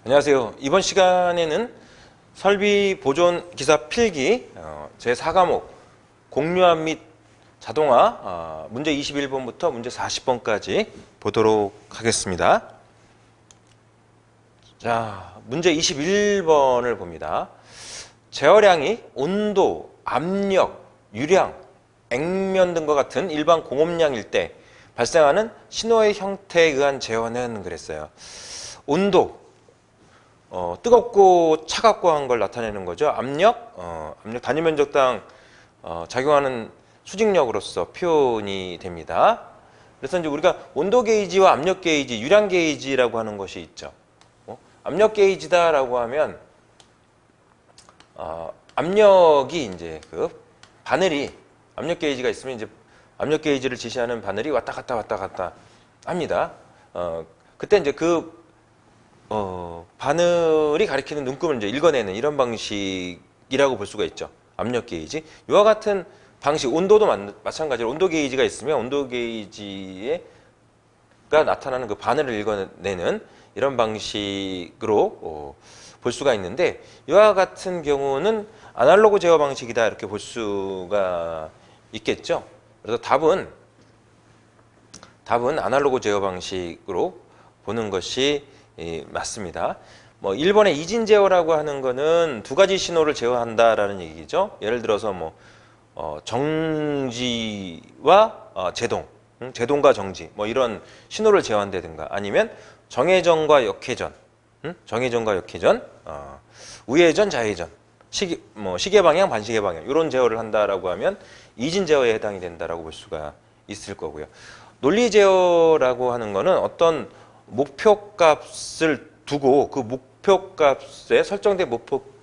안녕하세요. 이번 시간에는 설비 보존 기사 필기 제4과목 공유함 및 자동화 문제 21번부터 문제 40번까지 보도록 하겠습니다. 자, 문제 21번을 봅니다. 제어량이 온도, 압력, 유량, 액면 등과 같은 일반 공업량일 때 발생하는 신호의 형태에 의한 제어는 그랬어요. 온도, 뜨겁고 차갑고 한 걸 나타내는 거죠. 압력, 압력 단위 면적당 작용하는 수직력으로서 표현이 됩니다. 그래서 이제 우리가 온도 게이지와 압력 게이지, 유량 게이지라고 하는 것이 있죠. 압력 게이지다라고 하면 압력이 이제 그 바늘이 압력 게이지가 있으면 이제 압력 게이지를 지시하는 바늘이 왔다 갔다 합니다. 그때 이제 그 바늘이 가리키는 눈금을 이제 읽어내는 이런 방식이라고 볼 수가 있죠. 압력 게이지. 이와 같은 방식, 온도도 마찬가지로 온도 게이지가 있으면 온도 게이지가 나타나는 그 바늘을 읽어내는 이런 방식으로 볼 수가 있는데, 이와 같은 경우는 아날로그 제어 방식이다 이렇게 볼 수가 있겠죠. 그래서 답은 아날로그 제어 방식으로 보는 것이 맞습니다. 뭐 1번의 이진 제어라고 하는 거는 두 가지 신호를 제어한다라는 얘기죠. 예를 들어서 뭐 정지와 제동, 제동과 정지 뭐 이런 신호를 제어한다든가, 아니면 정회전과 역회전, 정회전과 역회전, 우회전, 좌회전, 시계 방향, 반시계 방향 이런 제어를 한다라고 하면 이진 제어에 해당이 된다라고 볼 수가 있을 거고요. 논리 제어라고 하는 거는 어떤 목표값을 두고 그 목표값에 설정된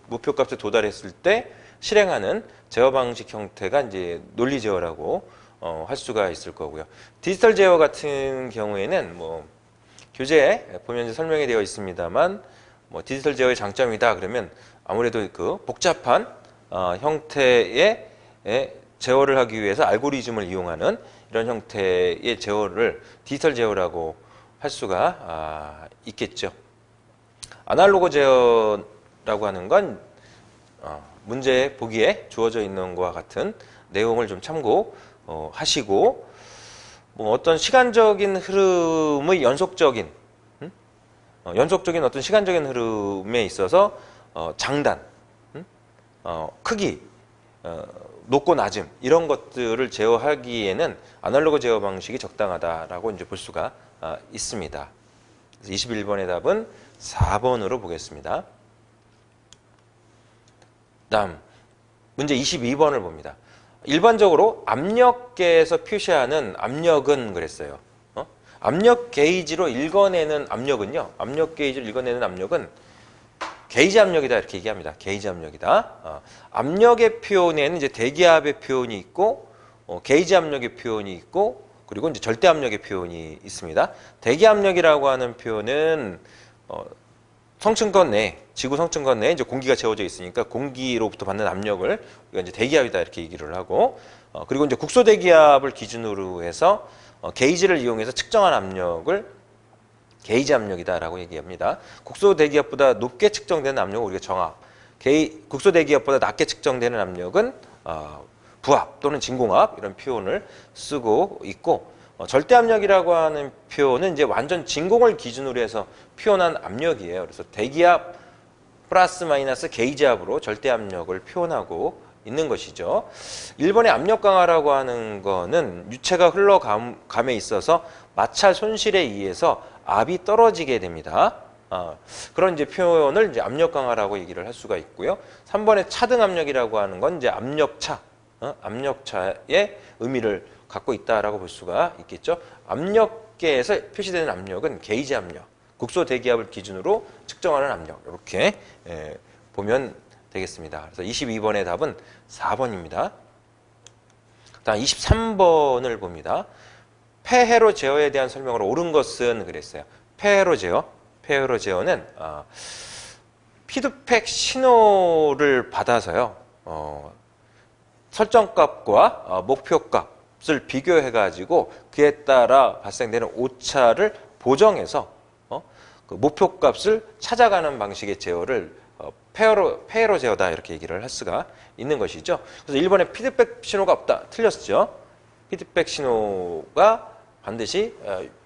목표값에 도달했을 때 실행하는 제어 방식 형태가 이제 논리 제어라고 할 수가 있을 거고요. 디지털 제어 같은 경우에는 뭐 교재에 보면 설명이 되어 있습니다만, 뭐 디지털 제어의 장점이다 그러면 아무래도 그 복잡한 형태의 제어를 하기 위해서 알고리즘을 이용하는 이런 형태의 제어를 디지털 제어라고 할 수가 있겠죠. 아날로그 제어라고 하는 건 문제 보기에 주어져 있는 것과 같은 내용을 좀 참고하시고, 뭐 어떤 시간적인 흐름의 연속적인 어떤 시간적인 흐름에 있어서 장단, 크기, 높고 낮음 이런 것들을 제어하기에는 아날로그 제어 방식이 적당하다라고 이제 볼 수가 있습니다. 그래서 21번의 답은 4번으로 보겠습니다. 다음 문제 22번을 봅니다. 일반적으로 압력계에서 표시하는 압력은 그랬어요. 압력 게이지로 읽어내는 압력은요. 압력 게이지로 읽어내는 압력은 게이지 압력이다 이렇게 얘기합니다. 게이지 압력이다. 압력의 표현에는 이제 대기압의 표현이 있고, 게이지 압력의 표현이 있고, 그리고 이제 절대 압력의 표현이 있습니다. 대기 압력이라고 하는 표현은 성층권 내, 지구 성층권 내에 이제 공기가 채워져 있으니까 공기로부터 받는 압력을 우리가 이제 대기압이다 이렇게 얘기를 하고, 그리고 이제 국소 대기압을 기준으로 해서 게이지를 이용해서 측정한 압력을 게이지 압력이다라고 얘기합니다. 국소 대기압보다 높게 측정되는 압력은 우리가 정압, 국소 대기압보다 낮게 측정되는 압력은 부압 또는 진공압 이런 표현을 쓰고 있고, 절대 압력이라고 하는 표현은 이제 완전 진공을 기준으로 해서 표현한 압력이에요. 그래서 대기압 플러스 마이너스 게이지압으로 절대 압력을 표현하고 있는 것이죠. 1번의 압력 강화라고 하는 거는 유체가 흘러감에 있어서 마찰 손실에 의해서 압이 떨어지게 됩니다. 그런 이제 표현을 이제 압력 강화라고 얘기를 할 수가 있고요. 3번의 차등 압력이라고 하는 건 이제 압력차, 압력차의 의미를 갖고 있다라고 볼 수가 있겠죠. 압력계에서 표시되는 압력은 게이지 압력, 국소 대기압을 기준으로 측정하는 압력 이렇게 보면 되겠습니다. 그래서 22번의 답은 4번입니다. 다음 23번을 봅니다. 폐회로 제어에 대한 설명을 옳은 것은 그랬어요. 폐회로 제어는 피드백 신호를 받아서요. 설정값과 목표값을 비교해 가지고 그에 따라 발생되는 오차를 보정해서 그 목표값을 찾아가는 방식의 제어를 페어로 제어다 이렇게 얘기를 할 수가 있는 것이죠. 그래서 1번에 피드백 신호가 없다. 틀렸죠. 피드백 신호가 반드시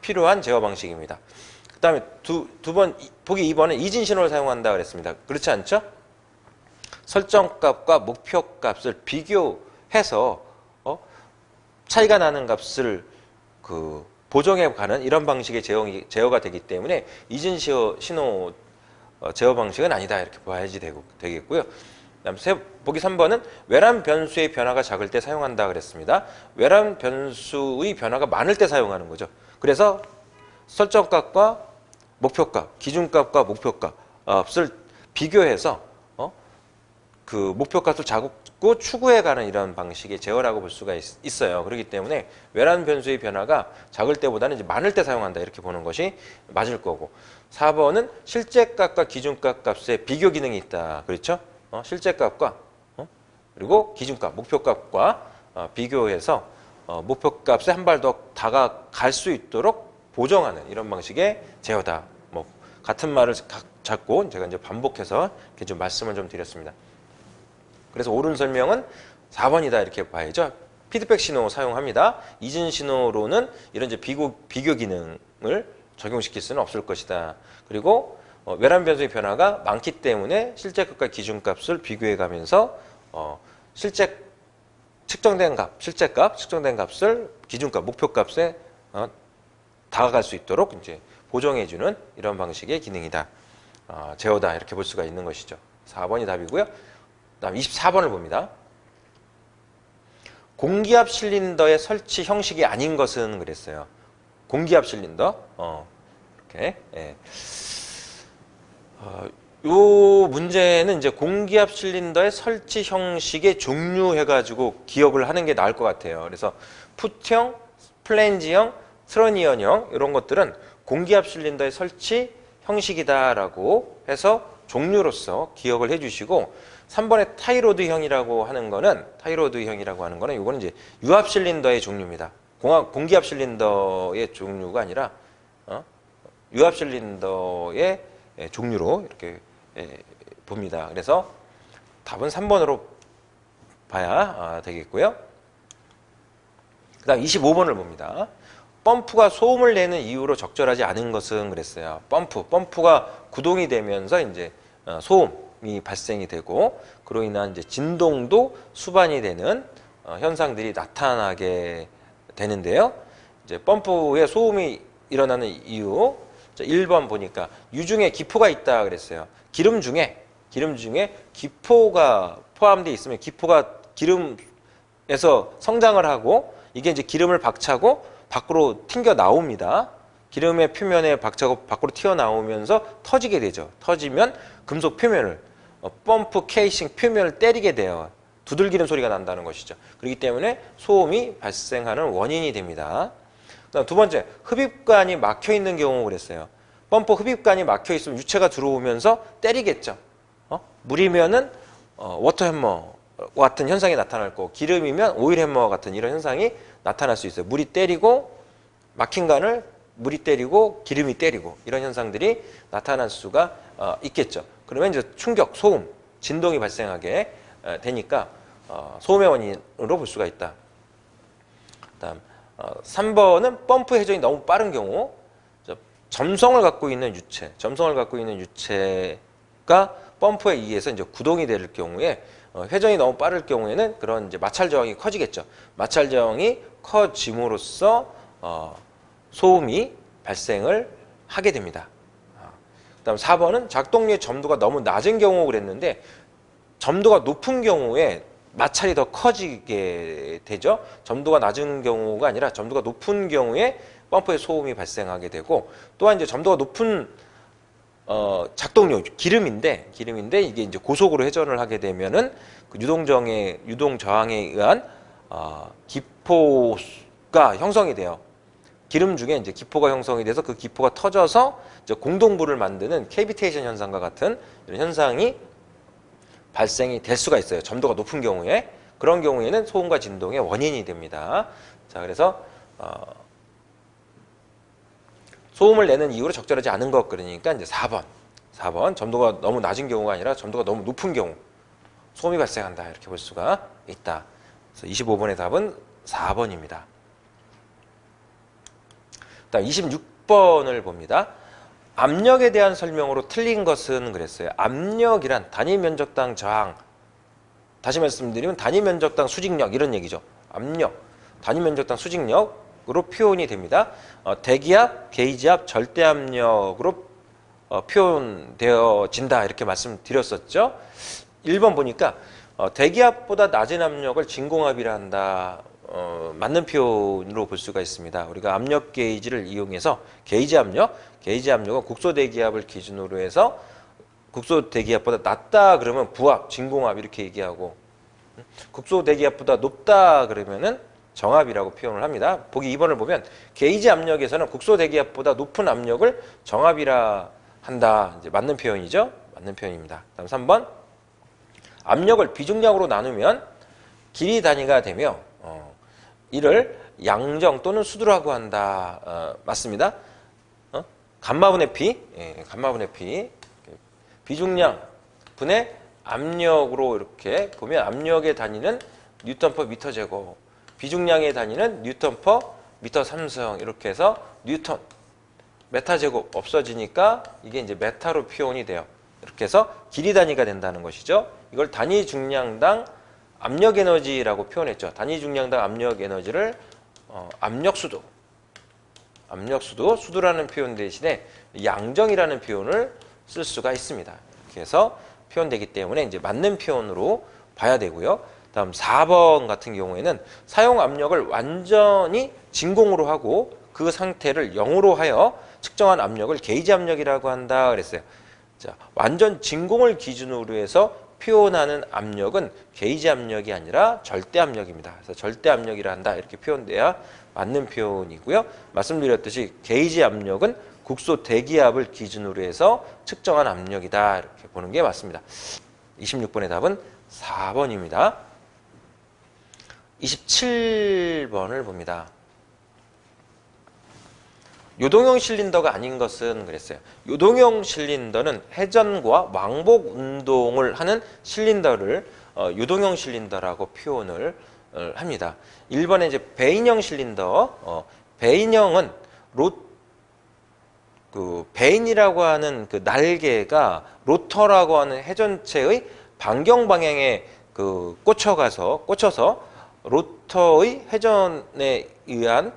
필요한 제어 방식입니다. 그 다음에 보기 2번은 이진 신호를 사용한다 그랬습니다. 그렇지 않죠? 설정값과 목표값을 비교해서 차이가 나는 값을 보정해 가는 이런 방식의 제어가 되기 때문에 이진 신호 제어 방식은 아니다 이렇게 봐야지 되겠고요. 그다음 보기 3번은 외람 변수의 변화가 작을 때 사용한다 그랬습니다. 외람 변수의 변화가 많을 때 사용하는 거죠. 그래서 설정값과 목표값, 기준값과 목표값을 비교해서 그 목표값을 자꾸 추구해가는 이런 방식의 제어라고 볼 수가 있어요. 그렇기 때문에 외람 변수의 변화가 작을 때보다는 이제 많을 때 사용한다 이렇게 보는 것이 맞을 거고 4번은 실제값과 기준값 값의 비교 기능이 있다. 그렇죠? 실제값과 그리고 기준값, 목표값과 비교해서 목표값에 한 발 더 다가갈 수 있도록 보정하는 이런 방식의 제어다. 뭐 같은 말을 자꾸 제가 이제 반복해서 이렇게 좀 말씀을 좀 드렸습니다. 그래서 옳은 설명은 4번이다 이렇게 봐야죠. 피드백 신호 사용합니다. 이진 신호로는 이런 이제 비교 기능을 적용시킬 수는 없을 것이다. 그리고 외람 변수의 변화가 많기 때문에 실제값과 기준값을 비교해 가면서 측정된 값을 기준값, 목표값에 다가갈 수 있도록 이제 보정해주는 이런 방식의 기능이다. 제어다 이렇게 볼 수가 있는 것이죠. 4번이 답이고요. 그다음 24번을 봅니다. 공기압 실린더의 설치 형식이 아닌 것은 그랬어요. 공기압 실린더. 이렇게. 예. 요 문제는 이제 공기압 실린더의 설치 형식의 종류 해가지고 기억을 하는 게 나을 것 같아요. 그래서 풋형, 플랜지형, 트러니언형 이런 것들은 공기압 실린더의 설치 형식이다라고 해서 종류로서 기억을 해주시고 3번의 타이로드형이라고 하는 거는 이거는 이제 유압 실린더의 종류입니다. 공기압 실린더의 종류가 아니라 유압 실린더의 종류로 이렇게 봅니다. 그래서 답은 3번으로 봐야 되겠고요. 그 다음 25번을 봅니다. 펌프가 소음을 내는 이유로 적절하지 않은 것은 그랬어요. 펌프가 구동이 되면서 이제 소음이 발생이 되고 그로 인한 이제 진동도 수반이 되는 현상들이 나타나게 되는데요. 이제 펌프에 소음이 일어나는 이유 1번 보니까 유중에 기포가 있다 그랬어요. 기름 중에 기포가 포함되어 있으면 기포가 기름에서 성장을 하고 이게 이제 기름을 박차고 밖으로 튕겨 나옵니다. 기름의 표면에 박차고 밖으로 튀어나오면서 터지게 되죠. 터지면 금속 표면을 펌프 케이싱 표면을 때리게 돼요. 두들기는 소리가 난다는 것이죠. 그렇기 때문에 소음이 발생하는 원인이 됩니다. 그다음 두 번째, 흡입관이 막혀 있는 경우 그랬어요. 펌프 흡입관이 막혀 있으면 유체가 들어오면서 때리겠죠. 물이면은 워터 해머 같은 현상이 나타날 거고 기름이면 오일 해머 같은 이런 현상이 나타날 수 있어요. 물이 때리고 막힌 관을 물이 때리고 기름이 때리고 이런 현상들이 나타날 수가 있겠죠. 그러면 이제 충격, 소음, 진동이 발생하게 되니까 소음의 원인으로 볼 수가 있다. 그다음 3번은 펌프 회전이 너무 빠른 경우 점성을 갖고 있는 유체가 펌프에 의해서 이제 구동이 될 경우에 회전이 너무 빠를 경우에는 그런 이제 마찰 저항이 커지겠죠. 마찰 저항이 커짐으로써 소음이 발생을 하게 됩니다. 그다음 4번은 작동류의 점도가 너무 낮은 경우 그랬는데 점도가 높은 경우에 마찰이 더 커지게 되죠. 점도가 낮은 경우가 아니라 점도가 높은 경우에 펌프에 소음이 발생하게 되고 또한 이제 점도가 높은 작동류 기름인데 이게 이제 고속으로 회전을 하게 되면은 그 유동 저항에 의한 기포가 형성이 돼요. 기름 중에 이제 기포가 형성이 돼서 그 기포가 터져서 이제 공동부를 만드는 캐비테이션 현상과 같은 이런 현상이 발생이 될 수가 있어요. 점도가 높은 경우에 그런 경우에는 소음과 진동의 원인이 됩니다. 자, 그래서 소음을 내는 이유로 적절하지 않은 것, 그러니까 이제 4번 점도가 너무 낮은 경우가 아니라 점도가 너무 높은 경우 소음이 발생한다, 이렇게 볼 수가 있다. 그래서 25번의 답은 4번입니다. 다음 26번을 봅니다. 압력에 대한 설명으로 틀린 것은 그랬어요. 압력이란 단위 면적당 저항, 다시 말씀드리면 단위 면적당 수직력, 이런 얘기죠. 압력, 단위 면적당 수직력으로 표현이 됩니다. 대기압, 게이지압, 절대압력으로 표현되어진다, 이렇게 말씀드렸었죠. 1번 보니까 대기압보다 낮은 압력을 진공압이라 한다. 맞는 표현으로 볼 수가 있습니다. 우리가 압력 게이지를 이용해서 게이지 압력은 국소 대기압을 기준으로 해서 국소 대기압보다 낮다 그러면 부압, 진공압 이렇게 얘기하고, 국소 대기압보다 높다 그러면은 정압이라고 표현을 합니다. 보기 2번을 보면 게이지 압력에서는 국소 대기압보다 높은 압력을 정압이라 한다. 이제 맞는 표현이죠. 맞는 표현입니다. 다음 3번. 압력을 비중량으로 나누면 길이 단위가 되며 이를 양정 또는 수두라고 한다. 맞습니다. 감마분의 P, 감마분의 P, 비중량 분의 압력으로 이렇게 보면 압력의 단위는 뉴턴 퍼 미터 제곱, 비중량의 단위는 뉴턴 퍼 미터 삼성, 이렇게 해서 뉴턴, 메타 제곱 없어지니까 이게 이제 메타로 표현이 돼요. 이렇게 해서 길이 단위가 된다는 것이죠. 이걸 단위 중량당 압력 에너지라고 표현했죠. 단위 중량당 압력 에너지를 압력수도, 수도라는 표현 대신에 양정이라는 표현을 쓸 수가 있습니다. 이렇게 해서 표현되기 때문에 이제 맞는 표현으로 봐야 되고요. 다음 4번 같은 경우에는 사용 압력을 완전히 진공으로 하고 그 상태를 0으로 하여 측정한 압력을 게이지 압력이라고 한다 그랬어요. 자, 완전 진공을 기준으로 해서 표현하는 압력은 게이지 압력이 아니라 절대 압력입니다. 그래서 절대 압력이라 한다, 이렇게 표현돼야 맞는 표현이고요. 말씀드렸듯이 게이지 압력은 국소 대기압을 기준으로 해서 측정한 압력이다, 이렇게 보는 게 맞습니다. 26번의 답은 4번입니다. 27번을 봅니다. 요동형 실린더가 아닌 것은 그랬어요. 요동형 실린더는 회전과 왕복 운동을 하는 실린더를 요동형 실린더라고 표현을 합니다. 1번에 이제 베인형 실린더, 베인형은 베인이라고 하는 그 날개가 로터라고 하는 회전체의 반경 방향에 꽂혀서 로터의 회전에 의한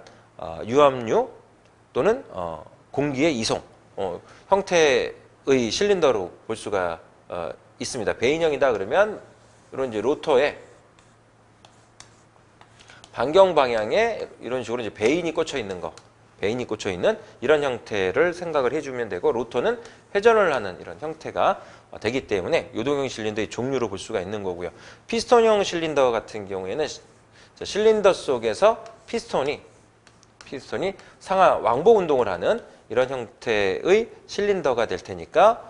유압류 또는 공기의 이송 형태의 실린더로 볼 수가 있습니다. 베인형이다 그러면 이런 이제 로터에 반경 방향에 이런 식으로 이제 베인이 꽂혀 있는 이런 형태를 생각을 해주면 되고, 로터는 회전을 하는 이런 형태가 되기 때문에 요동형 실린더의 종류로 볼 수가 있는 거고요. 피스톤형 실린더 같은 경우에는 실린더 속에서 피스톤이 상하 왕복 운동을 하는 이런 형태의 실린더가 될 테니까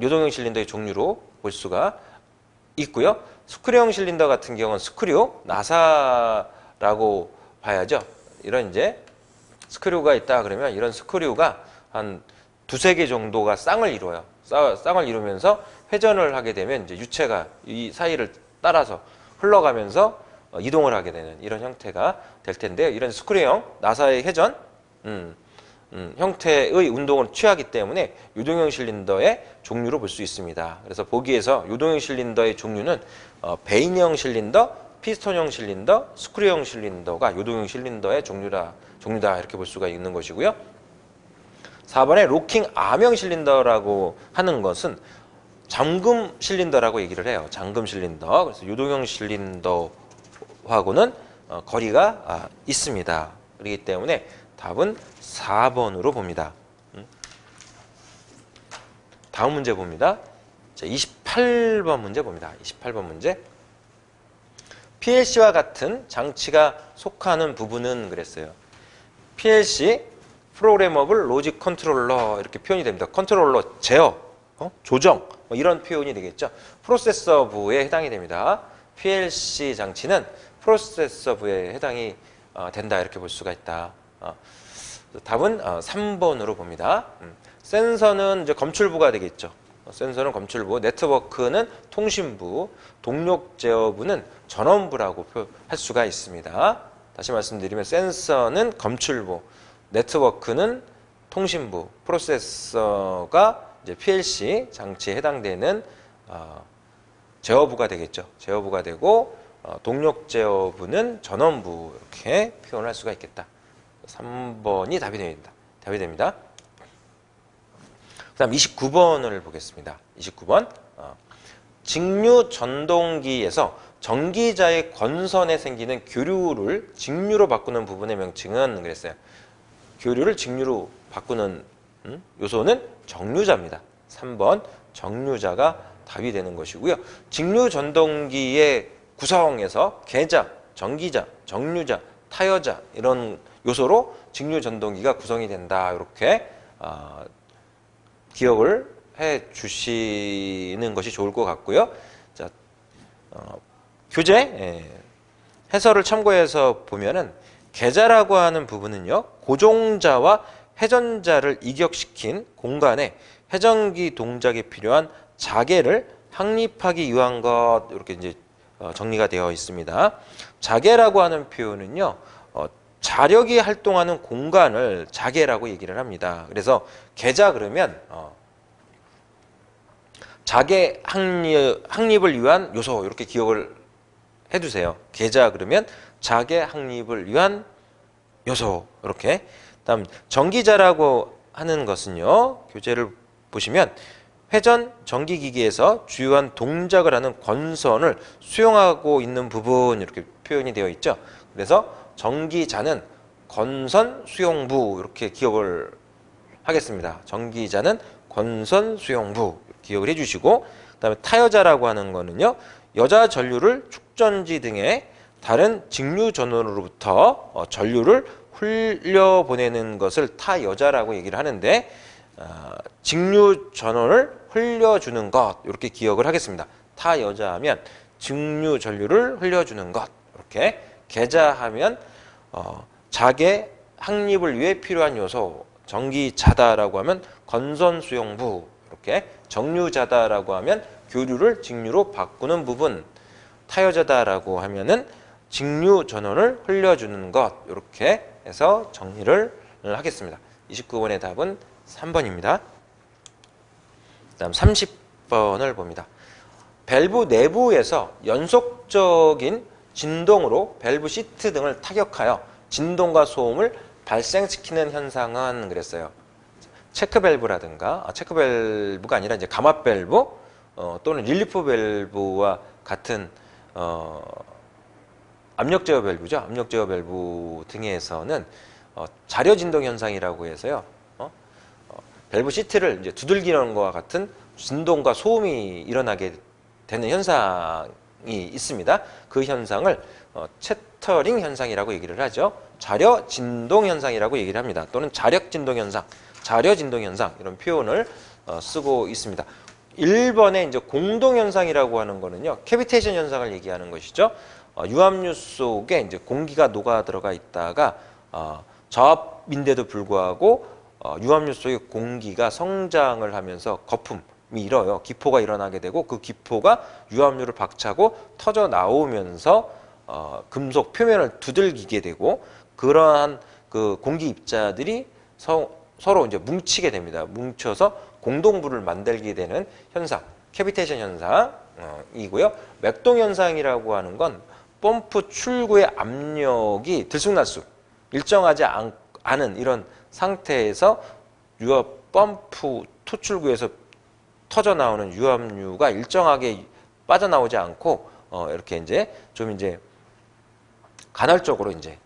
요동형 실린더의 종류로 볼 수가 있고요. 스크류형 실린더 같은 경우는 스크류, 나사라고 봐야죠. 이런 이제 스크류가 있다 그러면 이런 스크류가 한 두세 개 정도가 쌍을 이루어요. 쌍을 이루면서 회전을 하게 되면 이제 유체가 이 사이를 따라서 흘러가면서 이동을 하게 되는 이런 형태가 될 텐데요. 이런 스크류형, 나사의 회전 형태의 운동을 취하기 때문에 요동형 실린더의 종류로 볼 수 있습니다. 그래서 보기에서 요동형 실린더의 종류는 베인형 실린더, 피스톤형 실린더, 스크류형 실린더가 요동형 실린더의 종류다 이렇게 볼 수가 있는 것이고요. 4번에 로킹 암형 실린더라고 하는 것은 잠금 실린더라고 얘기를 해요. 잠금 실린더. 그래서 요동형 실린더하고는 거리가 있습니다. 그렇기 때문에 답은 4번으로 봅니다. 다음 문제 봅니다. 자, 28번 문제 봅니다. 28번 문제. PLC와 같은 장치가 속하는 부분은 그랬어요. PLC, 프로그래머블 로직 컨트롤러, 이렇게 표현이 됩니다. 컨트롤러, 제어, 조정, 이런 표현이 되겠죠. 프로세서부에 해당이 됩니다. PLC 장치는 프로세서부에 해당이 된다, 이렇게 볼 수가 있다. 답은 3번으로 봅니다. 센서는 이제 검출부가 되겠죠. 센서는 검출부, 네트워크는 통신부, 동력 제어부는 전원부라고 할 수가 있습니다. 다시 말씀드리면 센서는 검출부, 네트워크는 통신부, 프로세서가 이제 PLC 장치에 해당되는 제어부가 되겠죠. 제어부가 되고 동력 제어부는 전원부 이렇게 표현할 수가 있겠다. 3번이 답이 됩니다. 답이 됩니다. 그 다음 29번을 보겠습니다. 29번. 직류 전동기에서 전기자의 권선에 생기는 교류를 직류로 바꾸는 부분의 명칭은 그랬어요. 교류를 직류로 바꾸는 요소는 정류자입니다. 3번 정류자가 답이 되는 것이고요. 직류 전동기의 구성에서 계자, 전기자, 정류자, 타여자 이런 요소로 직류 전동기가 구성이 된다. 이렇게 기억을 해 주시는 것이 좋을 것 같고요. 자, 교재 해설을 참고해서 보면은 계자라고 하는 부분은요, 고종자와 회전자를 이격시킨 공간에 회전기 동작에 필요한 자계를 확립하기 위한 것, 이렇게 이제 정리가 되어 있습니다. 자계라고 하는 표현은요, 자력이 활동하는 공간을 자계라고 얘기를 합니다. 그래서 계자 그러면 자계 확립을 위한 요소 이렇게 기억을 해두세요. 계자 그러면 자계 확립을 위한 요소 이렇게. 다음 전기자라고 하는 것은요, 교재를 보시면 회전 전기기기에서 주요한 동작을 하는 권선을 수용하고 있는 부분 이렇게 표현이 되어 있죠. 그래서 전기자는 권선 수용부 이렇게 기억을 하겠습니다. 전기자는 권선 수용부 기억을 해주시고, 그다음에 타여자라고 하는 거는요, 여자 전류를 축전지 등의 다른 직류 전원으로부터 전류를 흘려보내는 것을 타여자라고 얘기를 하는데, 직류 전원을 흘려주는 것 이렇게 기억을 하겠습니다. 타여자하면 직류 전류를 흘려주는 것, 이렇게 계자하면 자계 확립을 위해 필요한 요소, 전기자다라고 하면 건선 수용부, 이렇게 정류자다라고 하면 교류를 직류로 바꾸는 부분, 타여자다라고 하면은 직류 전원을 흘려주는 것, 이렇게 해서 정리를 하겠습니다. 29번의 답은 3번입니다. 다음 30번을 봅니다. 밸브 내부에서 연속적인 진동으로 밸브 시트 등을 타격하여 진동과 소음을 발생시키는 현상은 그랬어요. 체크 밸브라든가, 체크 밸브가 아니라 이제 감압 밸브 또는 릴리프 밸브와 같은 압력 제어 밸브죠. 압력 제어 밸브 등에서는 자려 진동 현상이라고 해서요. 밸브 시트를 이제 두들기는 것과 같은 진동과 소음이 일어나게 되는 현상이 있습니다. 그 현상을 채터링 현상이라고 얘기를 하죠. 자려 진동 현상이라고 얘기를 합니다. 또는 자력 진동 현상, 자려 진동 현상 이런 표현을 쓰고 있습니다. 1번의 이제 공동 현상이라고 하는 거는요, 캐비테이션 현상을 얘기하는 것이죠. 유압류 속에 이제 공기가 녹아 들어가 있다가 저압인데도 불구하고 유압류 속에 공기가 성장을 하면서 거품이 일어요. 기포가 일어나게 되고 그 기포가 유압류를 박차고 터져 나오면서 금속 표면을 두들기게 되고, 그러한 그 공기 입자들이 서로 이제 뭉치게 됩니다. 뭉쳐서 공동부를 만들게 되는 현상, 캐비테이션 현상이고요. 맥동 현상이라고 하는 건 펌프 출구의 압력이 들쑥날쑥 일정하지 않은 이런 상태에서 유압 펌프 토출구에서 터져 나오는 유압류가 일정하게 빠져나오지 않고 이렇게 이제 좀 이제 간헐적으로 이제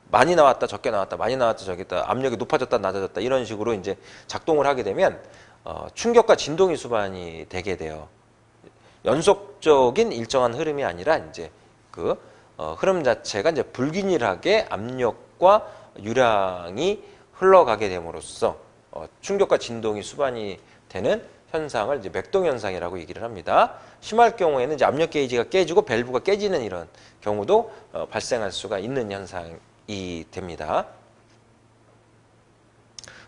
많이 나왔다 적게 나왔다 많이 나왔다 적게 나왔다 압력이 높아졌다 낮아졌다 이런 식으로 이제 작동을 하게 되면 충격과 진동이 수반이 되게 돼요. 연속적인 일정한 흐름이 아니라 이제 그 흐름 자체가 이제 불균일하게 압력과 유량이 흘러가게 됨으로써 충격과 진동이 수반이 되는 현상을 이제 맥동 현상이라고 얘기를 합니다. 심할 경우에는 이제 압력 게이지가 깨지고 밸브가 깨지는 이런 경우도 발생할 수가 있는 현상이 됩니다.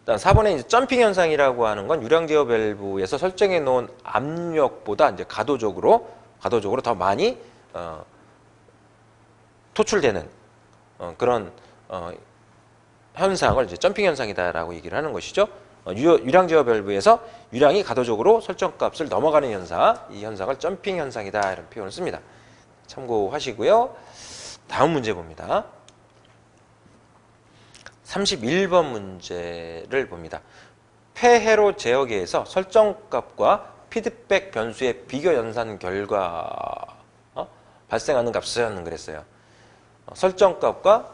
다음 4번에 이제 점핑 현상이라고 하는 건 유량 제어 밸브에서 설정해 놓은 압력보다 이제 가도적으로 더 많이 토출되는 그런 현상을 이제 점핑 현상이다라고 얘기를 하는 것이죠. 유량 제어 밸브에서 유량이 가도적으로 설정값을 넘어가는 현상, 이 현상을 점핑 현상이다 이런 표현을 씁니다. 참고하시고요. 다음 문제 봅니다. 31번 문제를 봅니다. 폐회로 제어계에서 설정값과 피드백 변수의 비교 연산 결과 발생하는 값은 그랬어요. 설정값과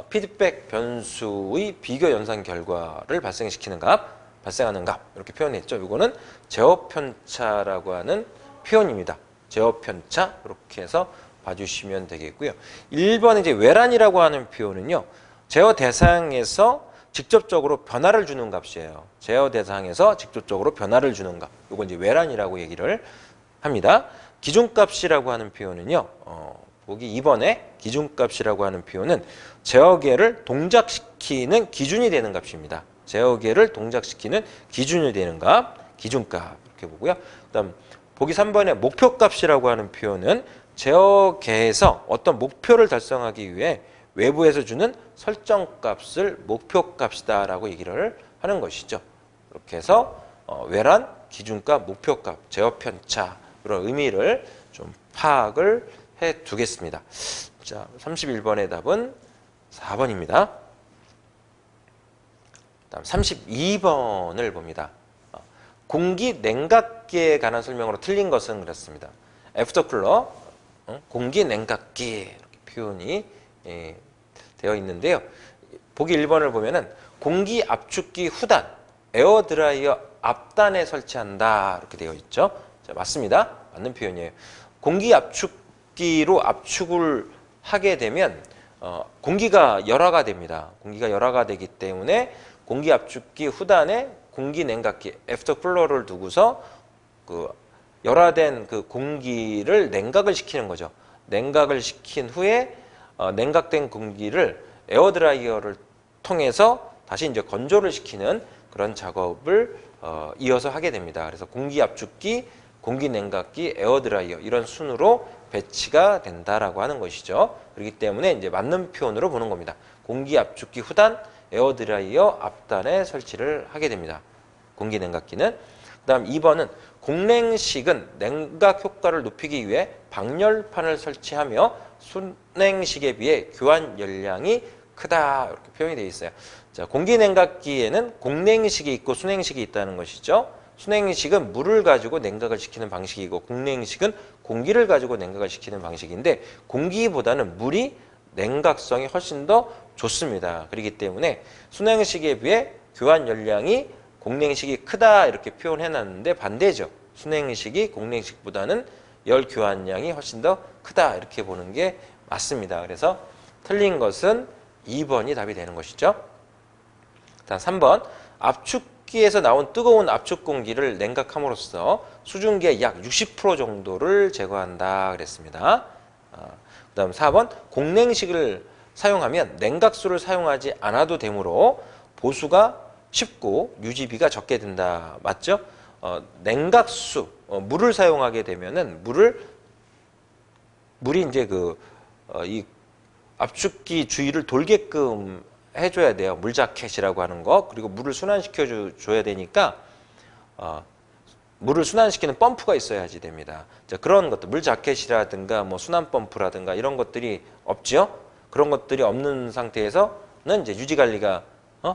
피드백 변수의 비교 연산 결과를 발생하는 값 이렇게 표현했죠. 이거는 제어 편차라고 하는 표현입니다. 제어 편차 이렇게 해서 봐주시면 되겠고요. 1번 이제 외란이라고 하는 표현은요. 제어 대상에서 직접적으로 변화를 주는 값이에요. 제어 대상에서 직접적으로 변화를 주는 값. 이건 이제 외란이라고 얘기를 합니다. 기준값이라고 하는 표현은요. 보기 2번에 기준값이라고 하는 표현은 제어계를 동작시키는 기준이 되는 값입니다. 제어계를 동작시키는 기준이 되는 값, 기준값 이렇게 보고요. 그다음 보기 3번에 목표값이라고 하는 표현은 제어계에서 어떤 목표를 달성하기 위해 외부에서 주는 설정값을 목표값이다라고 얘기를 하는 것이죠. 이렇게 해서 외란, 기준값, 목표값, 제어편차 이런 의미를 좀 파악을 해두겠습니다. 자, 31번의 답은 4번입니다. 다음 32번을 봅니다. 공기 냉각기에 관한 설명으로 틀린 것은 그렇습니다. 애프터쿨러, 공기 냉각기 이렇게 표현이 되어 있는데요. 보기 1번을 보면은 공기 압축기 후단, 에어드라이어 앞단에 설치한다 이렇게 되어 있죠. 자, 맞습니다. 맞는 표현이에요. 공기 압축기로 압축을 하게 되면 공기가 열화가 됩니다. 공기가 열화가 되기 때문에 공기 압축기 후단에 공기 냉각기, 애프터쿨러를 두고서 그 열화된 그 공기를 냉각을 시키는 거죠. 냉각을 시킨 후에 냉각된 공기를 에어드라이어를 통해서 다시 이제 건조를 시키는 그런 작업을 이어서 하게 됩니다. 그래서 공기 압축기, 공기 냉각기, 에어드라이어 이런 순으로 배치가 된다라고 하는 것이죠. 그렇기 때문에 이제 맞는 표현으로 보는 겁니다. 공기 압축기 후단, 에어드라이어 앞단에 설치를 하게 됩니다. 공기 냉각기는. 그다음 2번은 공냉식은 냉각 효과를 높이기 위해 방열판을 설치하며 순냉식에 비해 교환 열량이 크다 이렇게 표현이 되어 있어요. 자, 공기 냉각기에는 공냉식이 있고 순냉식이 있다는 것이죠. 순냉식은 물을 가지고 냉각을 시키는 방식이고 공냉식은 공기를 가지고 냉각을 시키는 방식인데 공기보다는 물이 냉각성이 훨씬 더 좋습니다. 그렇기 때문에 순냉식에 비해 교환 열량이 공냉식이 크다 이렇게 표현해 놨는데 반대죠. 순냉식이 공냉식보다는 열 교환량이 훨씬 더 크다 이렇게 보는 게 맞습니다. 그래서 틀린 것은 2번이 답이 되는 것이죠. 다음 3번 압축기에서 나온 뜨거운 압축 공기를 냉각함으로써 수증기의 약 60% 정도를 제거한다 그랬습니다. 그다음 4번 공냉식을 사용하면 냉각수를 사용하지 않아도 되므로 보수가 쉽고 유지비가 적게 든다. 맞죠? 냉각수 물을 사용하게 되면은 물이 이제 이 압축기 주위를 돌게끔 해줘야 돼요. 물자켓이라고 하는 거. 그리고 물을 순환시켜 줘야 되니까 물을 순환시키는 펌프가 있어야지 됩니다. 자, 그런 것들 물자켓이라든가 뭐 순환 펌프라든가 이런 것들이 없죠. 그런 것들이 없는 상태에서는 이제 유지 관리가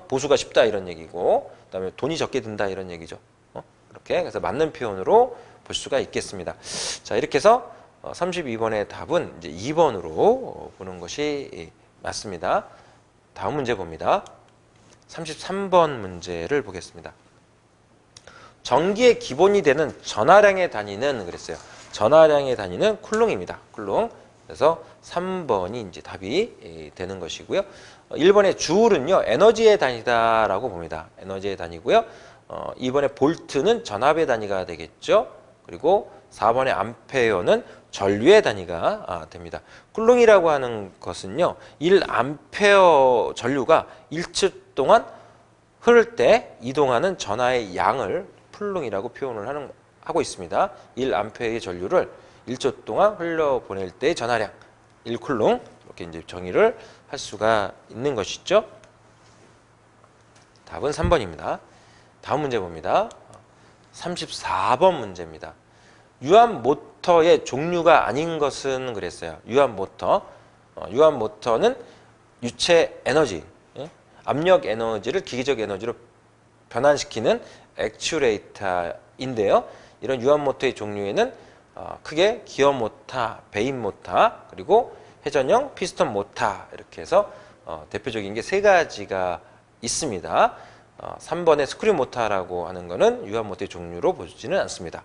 보수가 쉽다 이런 얘기고, 그다음에 돈이 적게 든다 이런 얘기죠. 이렇게 그래서 맞는 표현으로 볼 수가 있겠습니다. 자, 이렇게 해서 32번의 답은 이제 2번으로 보는 것이 맞습니다. 다음 문제 봅니다. 33번 문제를 보겠습니다. 전기의 기본이 되는 전하량의 단위는 그랬어요. 전하량의 단위는 쿨롱입니다. 쿨롱. 그래서 3번이 이제 답이 되는 것이고요. 1번의 주울은요, 에너지의 단위다라고 봅니다. 에너지의 단위고요. 2번의 볼트는 전압의 단위가 되겠죠. 그리고 4번의 암페어는 전류의 단위가 됩니다. 쿨롱이라고 하는 것은요, 1암페어 전류가 1초 동안 흐를 때 이동하는 전하의 양을 플룽이라고 표현을 하고 있습니다. 1A의 전류를 1초 동안 흘려보낼 때의 전하량 1쿨룽 이렇게 이제 정의를 할 수가 있는 것이죠. 답은 3번입니다. 다음 문제 봅니다. 34번 문제입니다. 유압 모터의 종류가 아닌 것은 그랬어요. 유압 모터. 유압 모터는 유체 에너지, 압력 에너지를 기계적 에너지로 변환시키는 액추레이터인데요. 이런 유압 모터의 종류에는 크게 기어 모터, 베인 모터, 그리고 회전형 피스톤 모터 이렇게 해서 대표적인 게 세 가지가 있습니다. 3번의 스크류 모터라고 하는 것은 유압 모터의 종류로 보지는 않습니다.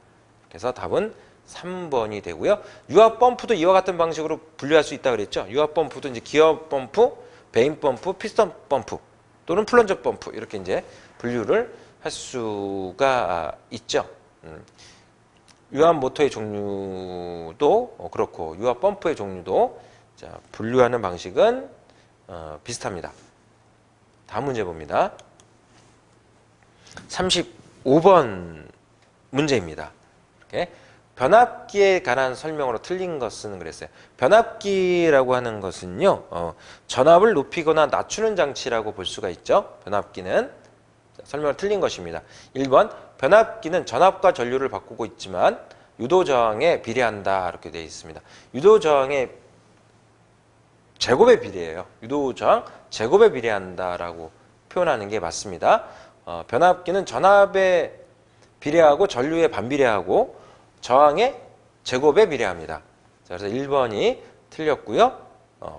그래서 답은 3번이 되고요. 유압 펌프도 이와 같은 방식으로 분류할 수 있다 그랬죠. 유압 펌프도 이제 기어 펌프, 베인 펌프, 피스톤 펌프 또는 플런저 펌프 이렇게 이제 분류를 할 수가 있죠. 유압 모터의 종류도 그렇고 유압 펌프의 종류도 분류하는 방식은 비슷합니다. 다음 문제 봅니다. 35번 문제입니다. 이렇게 변압기에 관한 설명으로 틀린 것은 그랬어요. 변압기라고 하는 것은요, 전압을 높이거나 낮추는 장치라고 볼 수가 있죠. 변압기는 설명을 틀린 것입니다. 1번 변압기는 전압과 전류를 바꾸고 있지만 유도 저항에 비례한다 이렇게 되어 있습니다. 유도 저항의 제곱에 비례해요. 유도 저항 제곱에 비례한다라고 표현하는 게 맞습니다. 변압기는 전압에 비례하고 전류에 반비례하고 저항의 제곱에 비례합니다. 그래서 1번이 틀렸고요.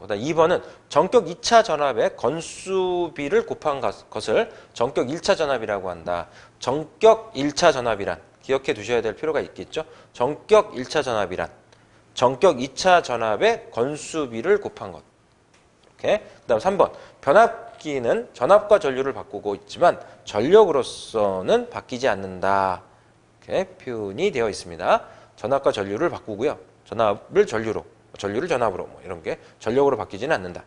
그다음 2번은 전격 2차 전압의 건수비를 곱한 것을 전격 1차 전압이라고 한다. 전격 1차 전압이란 기억해 두셔야 될 필요가 있겠죠. 전격 1차 전압이란 전격 2차 전압의 건수비를 곱한 것. 이렇게. 그다음 3번 변압기는 전압과 전류를 바꾸고 있지만 전력으로서는 바뀌지 않는다. 이렇게 표현이 되어 있습니다. 전압과 전류를 바꾸고요. 전압을 전류로, 전류를 전압으로 이런 게 전력으로 바뀌지는 않는다.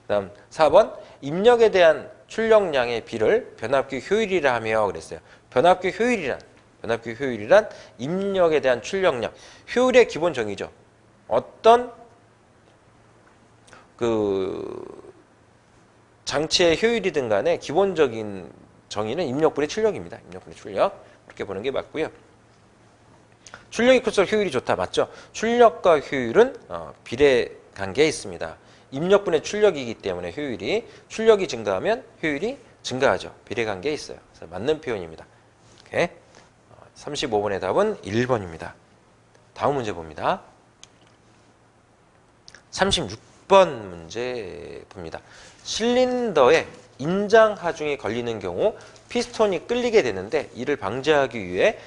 그다음 4번 입력에 대한 출력량의 비를 변압기 효율이라 하며 그랬어요. 변압기 효율이란 입력에 대한 출력량, 효율의 기본 정의죠. 어떤 장치의 효율이든 간에 기본적인 정의는 입력분의 출력입니다. 입력분의 출력. 그렇게 보는 게 맞고요. 출력이 클수록 효율이 좋다. 맞죠? 출력과 효율은 비례 관계에 있습니다. 입력분의 출력이기 때문에 출력이 증가하면 효율이 증가하죠. 비례 관계에 있어요. 그래서 맞는 표현입니다. 오케이. 35번의 답은 1번입니다. 다음 문제 봅니다. 36번 문제 봅니다. 실린더에 인장 하중이 걸리는 경우 피스톤이 끌리게 되는데 이를 방지하기 위해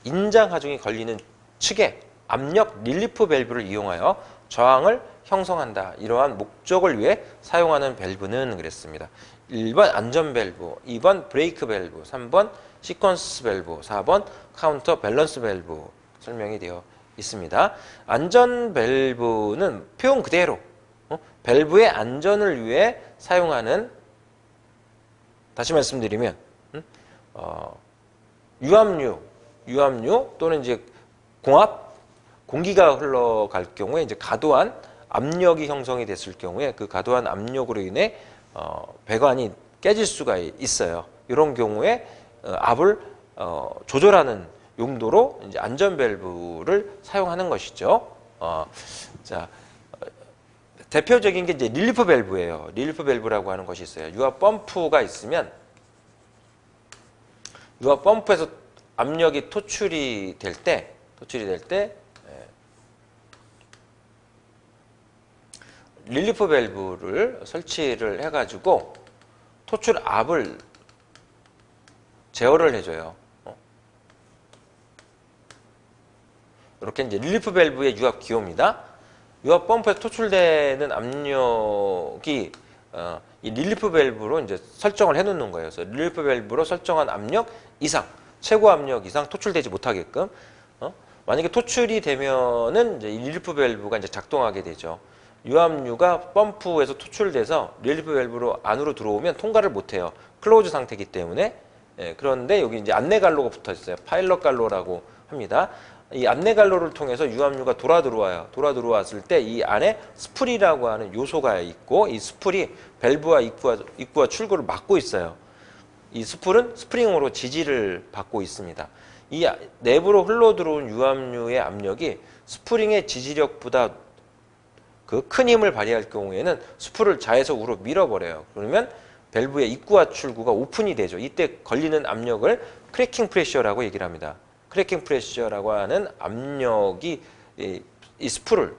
인장 하중이 걸리는 측에 압력 릴리프 밸브를 이용하여 저항을 형성한다. 이러한 목적을 위해 사용하는 밸브는 그랬습니다. 1번 안전 밸브, 2번 브레이크 밸브, 3번 시퀀스 밸브, 4번 카운터 밸런스 밸브 설명이 되어 있습니다. 안전 밸브는 표현 그대로 밸브의 안전을 위해 사용하는, 다시 말씀드리면 유압류 또는 이제 공기가 흘러갈 경우에 이제 과도한 압력이 형성이 됐을 경우에 그 과도한 압력으로 인해 배관이 깨질 수가 있어요. 이런 경우에 압을 조절하는 용도로 이제 안전 밸브를 사용하는 것이죠. 자, 대표적인 게 이제 릴리프 밸브예요. 릴리프 밸브라고 하는 것이 있어요. 유압 펌프가 있으면 유압 펌프에서 압력이 토출이 될 때 릴리프 밸브를 설치를 해가지고 토출 압을 제어를 해줘요. 이렇게 이제 릴리프 밸브의 유압 기호입니다. 유압 펌프에서 토출되는 압력이 이 릴리프 밸브로 이제 설정을 해놓는 거예요. 그래서 릴리프 밸브로 설정한 압력 이상, 최고 압력 이상 토출되지 못하게끔. 만약에 토출이 되면은 이제 이 릴리프 밸브가 이제 작동하게 되죠. 유압류가 펌프에서 토출돼서 릴리프 밸브로 안으로 들어오면 통과를 못해요. 클로즈 상태이기 때문에. 예, 그런데 여기 이제 안내 갈로가 붙어 있어요. 파일럿 갈로라고 합니다. 이 안내 갈로를 통해서 유압류가 돌아 들어와요. 돌아 들어왔을 때 이 안에 스풀이라고 하는 요소가 있고, 이 스풀이 밸브와 입구와 출구를 막고 있어요. 이 스풀은 스프링으로 지지를 받고 있습니다. 이 내부로 흘러 들어온 유압류의 압력이 스프링의 지지력보다 그 큰 힘을 발휘할 경우에는 스풀을 좌에서 우로 밀어버려요. 그러면 밸브의 입구와 출구가 오픈이 되죠. 이때 걸리는 압력을 크래킹 프레셔라고 얘기를 합니다. 크래킹 프레셔라고 하는 압력이 이 스풀을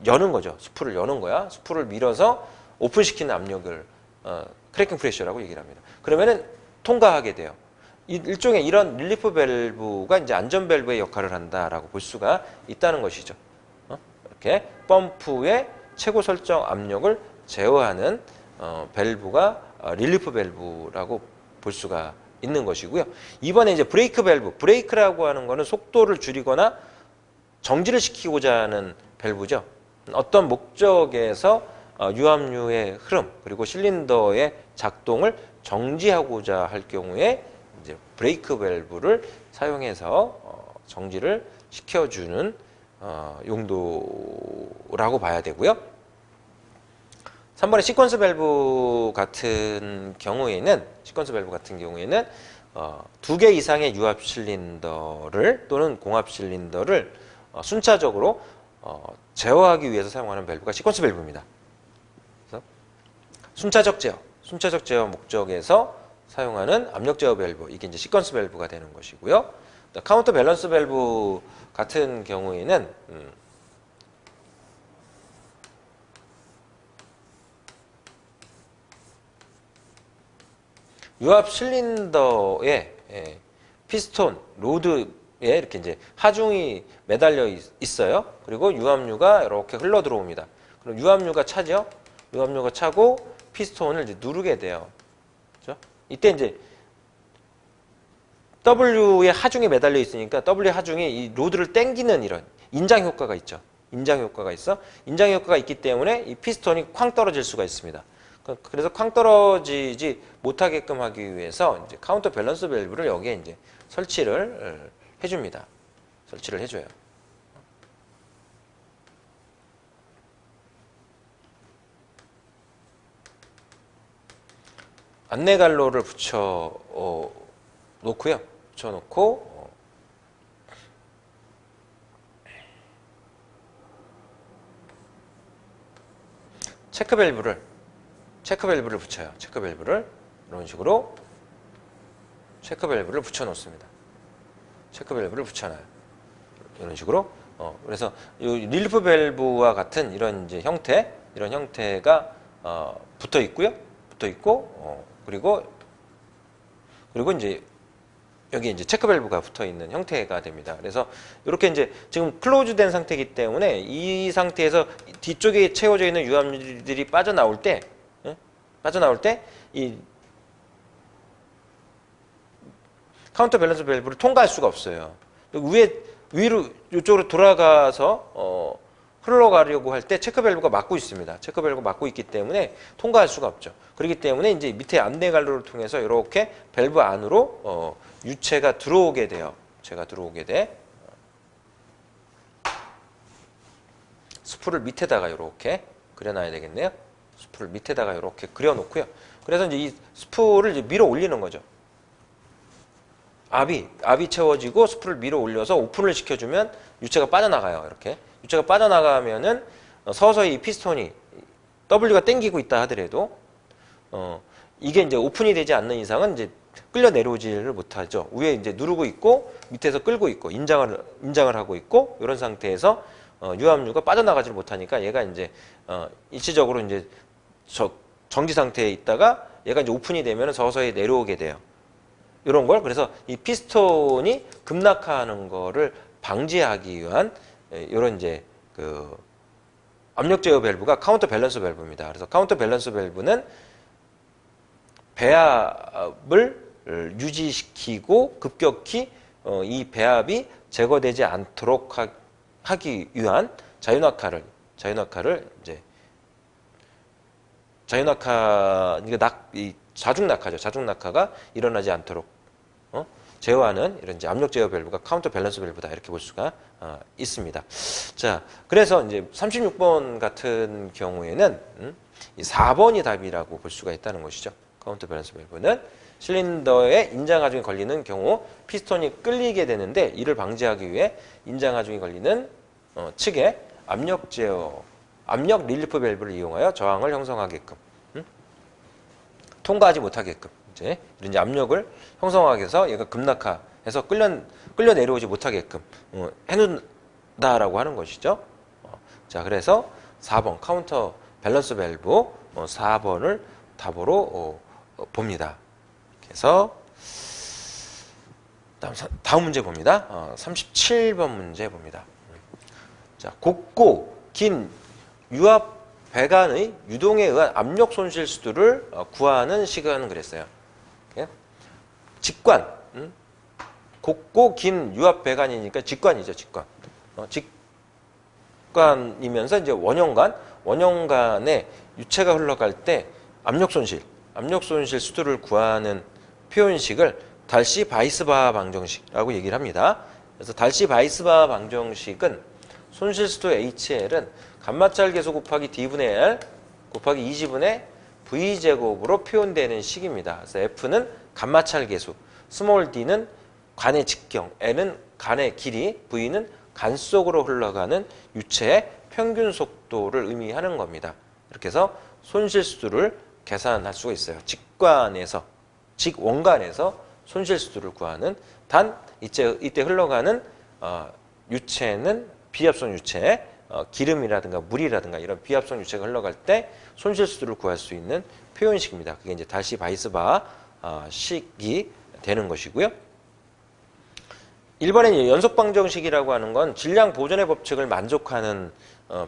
여는 거죠. 스풀을 여는 거야. 스풀을 밀어서 오픈시키는 압력을 크래킹 프레셔라고 얘기를 합니다. 그러면은 통과하게 돼요. 일종의 이런 릴리프 밸브가 이제 안전 밸브의 역할을 한다라고 볼 수가 있다는 것이죠. 이렇게 펌프의 최고 설정 압력을 제어하는 밸브가 릴리프 밸브라고 볼 수가 있는 것이고요. 이번에 이제 브레이크 밸브, 브레이크라고 하는 거는 속도를 줄이거나 정지를 시키고자 하는 밸브죠. 어떤 목적에서 유압류의 흐름 그리고 실린더의 작동을 정지하고자 할 경우에 이제 브레이크 밸브를 사용해서 정지를 시켜주는 용도라고 봐야 되고요. 3번의 시퀀스 밸브 같은 경우에는 2개 이상의 유압 실린더를 또는 공합 실린더를 순차적으로 제어하기 위해서 사용하는 밸브가 시퀀스 밸브입니다. 그래서 순차적 제어 목적에서 사용하는 압력 제어 밸브, 이게 이제 시퀀스 밸브가 되는 것이고요. 카운터 밸런스 밸브 같은 경우에는 유압 실린더에 피스톤, 로드에 이렇게 이제 하중이 매달려 있어요. 그리고 유압류가 이렇게 흘러 들어옵니다. 그럼 유압류가 차죠. 유압류가 차고 피스톤을 이제 누르게 돼요. 그렇죠? 이때 이제 W의 하중이 매달려 있으니까 W의 하중이 이 로드를 당기는 이런 인장 효과가 있죠. 인장 효과가 있어. 인장 효과가 있기 때문에 이 피스톤이 쾅 떨어질 수가 있습니다. 그래서 쾅 떨어지지 못하게끔 하기 위해서 이제 카운터 밸런스 밸브를 여기에 이제 설치를 해줍니다. 설치를 해줘요. 안내 갈로를 붙여 놓고요. 붙여놓고 체크 밸브를 붙여요. 체크 밸브를 이런 식으로 체크 밸브를 붙여 놓습니다. 체크 밸브를 붙여놔요. 이런 식으로. 그래서 이 릴리프 밸브와 같은 이런 이제 이런 형태가 붙어 있고요. 붙어 있고 그리고 이제 여기 이제 체크 밸브가 붙어 있는 형태가 됩니다. 그래서 이렇게 이제 지금 클로즈된 상태이기 때문에 이 상태에서 뒤쪽에 채워져 있는 유압류들이 빠져나올 때 이 카운터 밸런스 밸브를 통과할 수가 없어요. 위로 이쪽으로 돌아가서 흘러가려고 할 때 체크 밸브가 막고 있습니다. 체크 밸브가 막고 있기 때문에 통과할 수가 없죠. 그렇기 때문에 이제 밑에 안내 갈로를 통해서 이렇게 밸브 안으로 유체가 들어오게 돼요. 유체가 들어오게 돼. 스풀을 밑에다가 이렇게 그려놔야 되겠네요. 스풀을 밑에다가 이렇게 그려놓고요. 그래서 이제 이 스풀을 이제 밀어 올리는 거죠. 압이 채워지고 스풀을 밀어 올려서 오픈을 시켜주면 유체가 빠져나가요. 이렇게 유체가 빠져나가면은 서서히 이 피스톤이 W가 당기고 있다 하더라도 이게 이제 오픈이 되지 않는 이상은 이제 끌려 내려오지를 못하죠. 위에 이제 누르고 있고 밑에서 끌고 있고 인장을 하고 있고 이런 상태에서 유압류가 빠져나가지를 못하니까 얘가 이제 일시적으로 이제 정지 상태에 있다가 얘가 이제 오픈이 되면 서서히 내려오게 돼요. 이런 걸 그래서 이 피스톤이 급락하는 거를 방지하기 위한 이런 이제 그 압력 제어 밸브가 카운터 밸런스 밸브입니다. 그래서 카운터 밸런스 밸브는 배압을 유지시키고 급격히 이 배압이 제거되지 않도록 하기 위한 자윤활화를 이제 자유낙하, 이 자중낙하죠. 자중낙하가 일어나지 않도록 제어하는 이런 이제 압력 제어 밸브가 카운터 밸런스 밸브다 이렇게 볼 수가 있습니다. 자, 그래서 이제 36번 같은 경우에는 이 4번이 답이라고 볼 수가 있다는 것이죠. 카운터 밸런스 밸브는 실린더에 인장하중이 걸리는 경우 피스톤이 끌리게 되는데 이를 방지하기 위해 인장하중이 걸리는 측에 압력 제어, 압력 릴리프 밸브를 이용하여 저항을 형성하게끔 통과하지 못하게끔 이제 이런 이제 압력을 형성하게 해서 얘가 급낙하해서 끌려 내려오지 못하게끔 해놓는다라고 하는 것이죠. 자, 그래서 4번 카운터 밸런스 밸브 4번을 답으로 봅니다. 그래서 다음 문제 봅니다. 37번 문제 봅니다. 자, 곱고 긴 유압 배관의 유동에 의한 압력 손실 수들을 구하는 식은 그랬어요. 직관, 곱고 긴 유압 배관이니까 직관이죠, 직관. 직관이면서 이제 원형간에 유체가 흘러갈 때 압력 손실 수들을 구하는 표현식을 달시-바이스바 방정식이라고 얘기를 합니다. 그래서 달시-바이스바 방정식은 손실수도 HL은 감마찰 계수 곱하기 D분의 L 곱하기 2지분의 V제곱으로 표현되는 식입니다. 그래서 F는 감마찰 계수, 스몰 d는 관의 직경, L은 관의 길이, V는 간 속으로 흘러가는 유체의 평균 속도를 의미하는 겁니다. 이렇게 해서 손실수를 계산할 수가 있어요. 직원간에서 손실수를 구하는 단 이때 흘러가는 유체는 비합성 유체, 기름이라든가 물이라든가 이런 비합성 유체가 흘러갈 때 손실수를 구할 수 있는 표현식입니다. 그게 이제 달시-바이스바 식이 되는 것이고요. 1번에 연속방정식이라고 하는 건 질량 보존의 법칙을 만족하는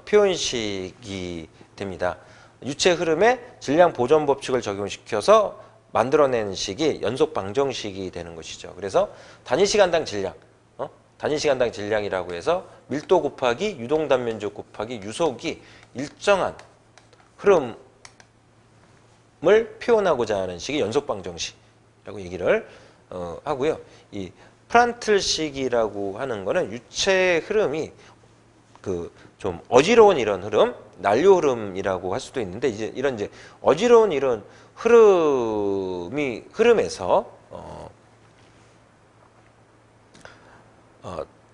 표현식이 됩니다. 유체 흐름에 질량 보존 법칙을 적용시켜서 만들어낸 식이 연속방정식이 되는 것이죠. 그래서 단위시간당 질량, 단위시간당 질량이라고 해서 밀도 곱하기 유동단면적 곱하기 유속이 일정한 흐름을 표현하고자 하는 식이 연속방정식이라고 얘기를 하고요. 이 프란틀식이라고 하는 거는 유체 흐름이 좀 어지러운 이런 흐름, 난류 흐름이라고 할 수도 있는데 이제 이런 이제 어지러운 이런 흐름에서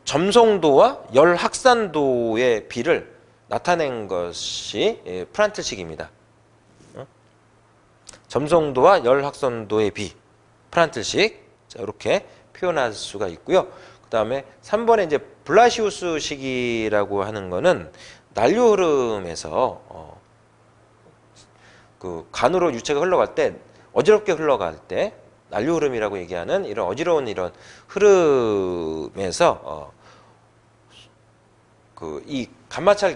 점성도와 열 확산도의 비를 나타낸 것이 프란틀식입니다. 점성도와 열 확산도의 비, 프란틀식. 자, 이렇게 표현할 수가 있고요. 그 다음에 3번에 이제 블라시우스식이라고 하는 거는 난류 흐름에서 그 간으로 유체가 흘러갈 때 어지럽게 흘러갈 때 난류 흐름이라고 얘기하는 이런 어지러운 이런 흐름에서 이 감마찰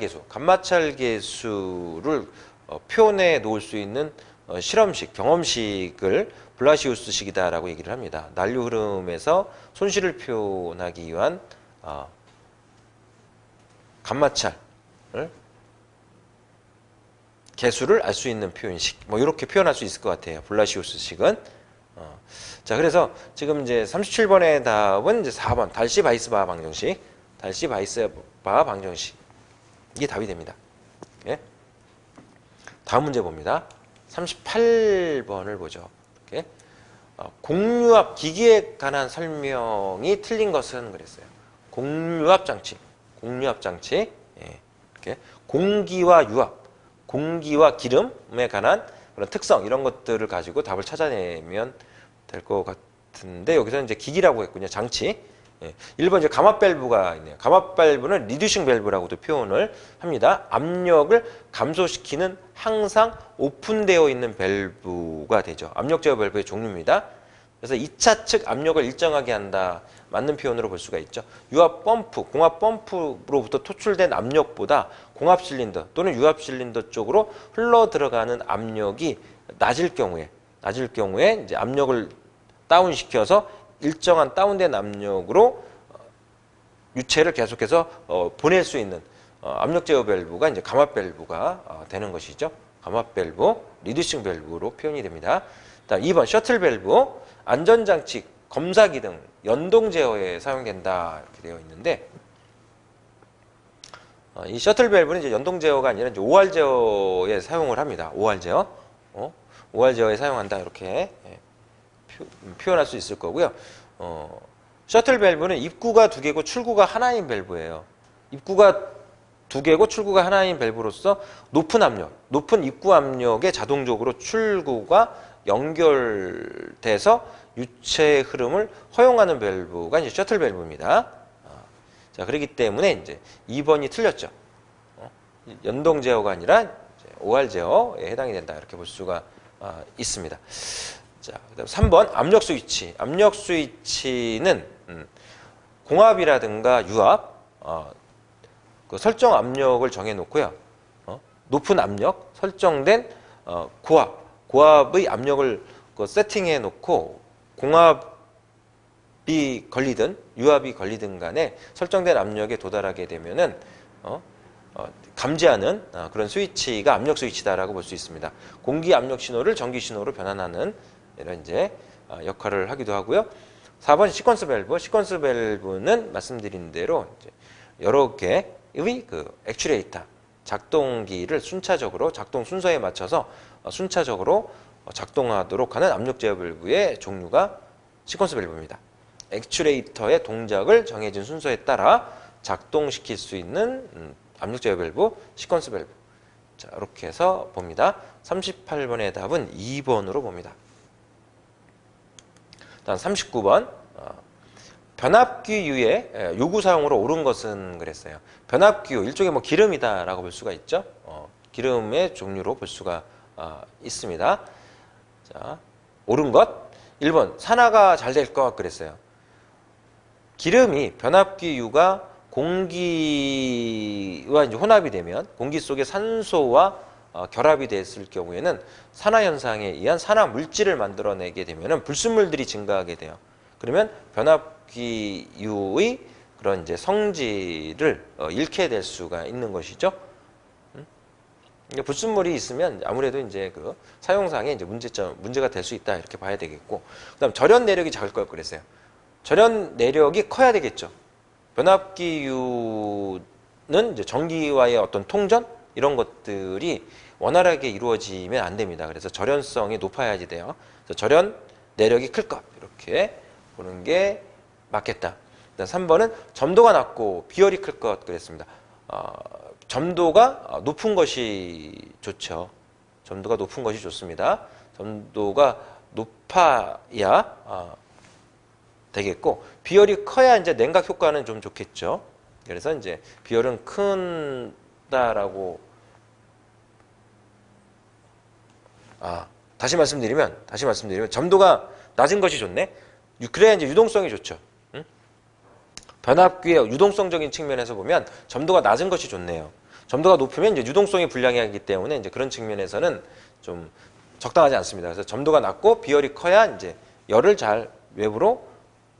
계수를 표현해 놓을 수 있는 실험식, 경험식을 블라시우스식이다라고 얘기를 합니다. 난류 흐름에서 손실을 표현하기 위한 감마찰 계수를 알 수 있는 표현식, 뭐 이렇게 표현할 수 있을 것 같아요. 블라시우스식은. 자, 그래서 지금 이제 37번의 답은 이제 4번 달시-바이스바 방정식, 달시-바이스바 방정식 이게 답이 됩니다. 예? 다음 문제 봅니다. 38번을 보죠. 이렇게. 공유압 기기에 관한 설명이 틀린 것은 그랬어요. 공유압 장치. 예. 이렇게 공기와 유압, 공기와 기름에 관한 그런 특성 이런 것들을 가지고 답을 찾아내면 될 것 같은데 여기서 이제 기기라고 했군요. 장치. 예. 1번 이제 감압 밸브가 있네요. 감압 밸브는 리듀싱 밸브라고도 표현을 합니다. 압력을 감소시키는 항상 오픈되어 있는 밸브가 되죠. 압력 제어 밸브의 종류입니다. 그래서 2차 측 압력을 일정하게 한다. 맞는 표현으로 볼 수가 있죠. 유압 펌프, 공압 펌프로부터 토출된 압력보다 공압 실린더 또는 유압 실린더 쪽으로 흘러 들어가는 압력이 낮을 경우에 이제 압력을 다운시켜서 일정한 다운된 압력으로 유체를 계속해서 보낼 수 있는 압력 제어 밸브가 이제 감압 밸브가 되는 것이죠. 감압 밸브, 리듀싱 밸브로 표현이 됩니다. 다음 2번 셔틀 밸브, 안전장치, 검사 기능, 연동 제어에 사용된다 이렇게 되어 있는데 이 셔틀 밸브는 이제 연동 제어가 아니라 이제 OR 제어에 사용을 합니다. OR 제어, OR 제어에 사용한다 이렇게 표현할 수 있을 거고요. 셔틀 밸브는 입구가 2개고 출구가 하나인 밸브예요. 입구가 2개고 출구가 하나인 밸브로서 높은 압력, 높은 입구 압력에 자동적으로 출구가 연결돼서 유체의 흐름을 허용하는 밸브가 이제 셔틀 밸브입니다. 자, 그렇기 때문에 이제 2번이 틀렸죠. 연동 제어가 아니라 OR 제어에 해당이 된다 이렇게 볼 수가 있습니다. 자, 그다음 3번 압력 스위치. 압력 스위치는 공압이라든가 유압, 그 설정 압력을 정해 놓고요. 높은 압력, 설정된 고압의 압력을 세팅해 놓고 공압이 걸리든 유압이 걸리든 간에 설정된 압력에 도달하게 되면은 감지하는 그런 스위치가 압력 스위치다라고 볼 수 있습니다. 공기 압력 신호를 전기 신호로 변환하는 이런 이제 역할을 하기도 하고요. 4번 시퀀스 밸브. 시퀀스 밸브는 말씀드린 대로 이제 여러 개의 그 액추레이터 작동기를 순차적으로 작동 순서에 맞춰서 순차적으로 작동하도록 하는 압력 제어 밸브의 종류가 시퀀스 밸브입니다. 액추레이터의 동작을 정해진 순서에 따라 작동시킬 수 있는 압력 제어 밸브, 시퀀스 밸브. 자, 이렇게 해서 봅니다. 38번의 답은 2번으로 봅니다. 다음 39번. 변압기유의 요구 사용으로 옳은 것은 그랬어요. 변압기유, 일종의 뭐 기름이다라고 볼 수가 있죠. 기름의 종류로 볼 수가 있습니다. 자, 옳은 것. 1번, 산화가 잘 될 것 그랬어요. 기름이 변압기유가 공기와 이제 혼합이 되면 공기 속에 산소와 결합이 됐을 경우에는 산화 현상에 의한 산화 물질을 만들어내게 되면은 불순물들이 증가하게 돼요. 그러면 변압기유의 그런 이제 성질을 잃게 될 수가 있는 것이죠. 불순물이 있으면 아무래도 이제 그 사용상에 이제 문제가 될 수 있다 이렇게 봐야 되겠고, 그다음 절연 내력이 작을 걸 그랬어요. 절연 내력이 커야 되겠죠. 변압기유는 이제 전기와의 어떤 통전 이런 것들이 원활하게 이루어지면 안 됩니다. 그래서 절연성이 높아야지 돼요. 그래서 절연 내력이 클 것 이렇게 보는 게 맞겠다. 3번은 점도가 낮고 비열이 클 것 그랬습니다. 점도가 높은 것이 좋죠. 점도가 높은 것이 좋습니다. 점도가 높아야 되겠고, 비열이 커야 이제 냉각 효과는 좀 좋겠죠. 그래서 이제 비열은 큰다라고. 다시 말씀드리면 점도가 낮은 것이 좋네. 그래야 이제 유동성이 좋죠. 변압기의 유동성적인 측면에서 보면 점도가 낮은 것이 좋네요. 점도가 높으면 이제 유동성이 불량하기 때문에 이제 그런 측면에서는 좀 적당하지 않습니다. 그래서 점도가 낮고 비열이 커야 이제 열을 잘 외부로